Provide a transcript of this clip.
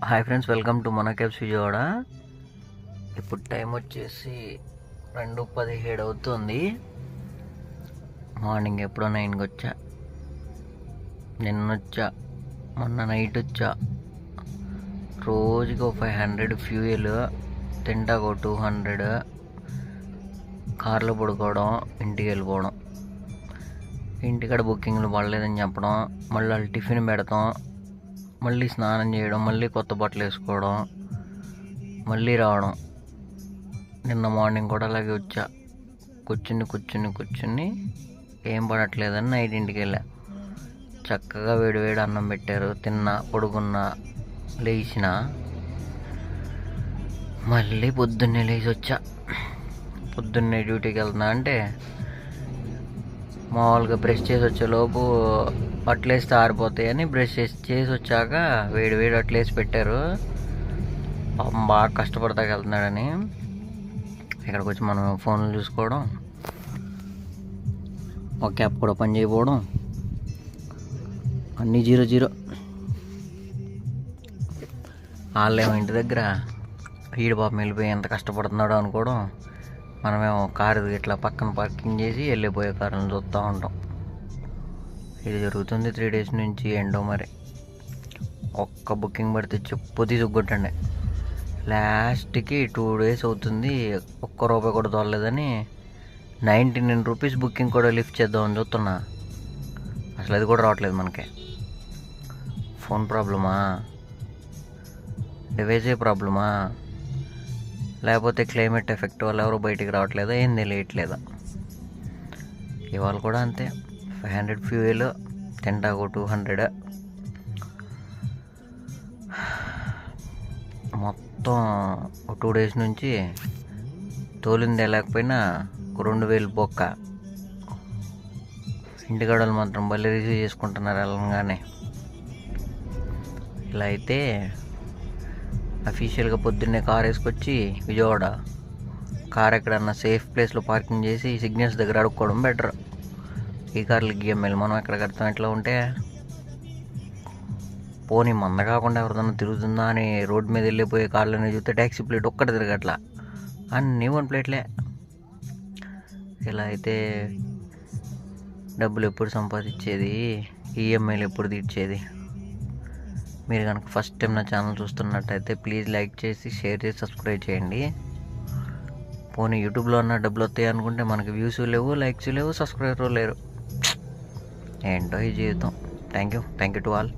Hi friends, welcome to మన cabs Vijayawada. ఇప్పుడు time వచ్చేసి 2:17 అవుతుంది. మార్నింగ్ ఎప్పుడో 9కి వచ్చా, నిన్న వచ్చా, మొన్న నైట్ వచ్చా. రోజుకి 500 ఫ్యూయల్, తింటాకు 200, కార్లో పడుకోవడం, ఇంటికి వెళ్ళిపోవడం. ఇంటికాడ బుకింగ్లు పడలేదని చెప్పడం, మళ్ళీ వాళ్ళు టిఫిన్ పెడతాం, మళ్ళీ స్నానం చేయడం, మళ్ళీ కొత్త బట్టలు వేసుకోవడం, మళ్ళీ రావడం. నిన్న మార్నింగ్ కూడా అలాగే వచ్చా. కూర్చుని ఏం పడట్లేదని నైట్ ఇంటికి వెళ్ళా. చక్కగా వేడి అన్నం పెట్టారు, తిన్నా, పడుకున్నా, లేచిన. మళ్ళీ పొద్దున్నే లేచి వచ్చా. పొద్దున్నే డ్యూటీకి వెళ్తున్నా అంటే మామూలుగా బ్రష్ చేసి వచ్చేలోపు అట్లేస్తే ఆరిపోతాయని బ్రష్ చేసి వచ్చాక వేడి అట్లేసి పెట్టారు. బాగా కష్టపడతాకి వెళ్తున్నాడని ఇక్కడికి వచ్చి మనం ఫోన్లు చూసుకోవడం, ఒక యాప్ కూడా పని చేయకపోవడం, అన్నీ 0-0. వాళ్ళేమో ఇంటి దగ్గర ఈడు పాపం వెళ్ళిపోయి ఎంత కష్టపడుతున్నాడో అనుకోవడం, మనమేమో కారు ఇట్లా పక్కన పార్కింగ్ చేసి వెళ్ళిపోయే కారులను చూస్తూ ఉంటాం. ఇది జరుగుతుంది 3 days నుంచి. ఏంటో మరి ఒక్క బుకింగ్ పడితే చెప్పు తీసుకొట్టండి. లాస్ట్కి 2 days అవుతుంది, ఒక్క రూపాయి కూడా తోలలేదని 99 rupees బుకింగ్ కూడా లిఫ్ట్ చేద్దామని చూస్తున్నా. అసలు అది కూడా రావట్లేదు మనకి. ఫోన్ ప్రాబ్లమా, డివైజే ప్రాబ్లమా, లేకపోతే క్లైమేట్ ఎఫెక్ట్ వల్ల ఎవరు బయటికి రావట్లేదా, ఏం తెలియట్లేదా. ఇవాళ కూడా అంతే, 500 ఫ్యూయల్, తింటాకు 200. మొత్తం 2 days నుంచి తోలిందే లేకపోయినా 2000 బొక్క. ఇంటికాడలు మాత్రం భలే రిసీవ్ చేసుకుంటున్నారు వెళ్ళగానే. ఇలా అయితే అఫీషియల్గా పొద్దున్నే కార్ వేసుకొచ్చి విజయవాడ కార్ ఎక్కడన్నా సేఫ్ ప్లేస్లో పార్కింగ్ చేసి సిగ్నల్స్ దగ్గర అడుక్కోవడం బెటర్. ఈ కార్లు గిఎంఎల్ మనం ఎక్కడ కడతాం ఎట్లా ఉంటే. పోనీ మంద కాకుండా ఎవరిదన్నా తిరుగుతుందా అని రోడ్డు మీద వెళ్ళిపోయే కార్లని చూస్తే ట్యాక్సీ ప్లేట్ ఒక్కటి తిరగట్లా, అన్నీ 1 ప్లేట్లే. ఇలా అయితే డబ్బులు ఎప్పుడు సంపాదించేది, ఈఎంఐలు ఎప్పుడు తీర్చేది? మీరు కనుక ఫస్ట్ టైం నా ఛానల్ చూస్తున్నట్టయితే ప్లీజ్ లైక్ చేసి, షేర్ చేసి, సబ్స్క్రైబ్ చేయండి. పోనీ యూట్యూబ్లో ఉన్న డబ్బులు వస్తాయి అనుకుంటే మనకి వ్యూస్ లేవు, లైక్స్ లేవు, సబ్స్క్రైబర్ లేరు. ఏంటో ఈ జీవితం. Thank you to all.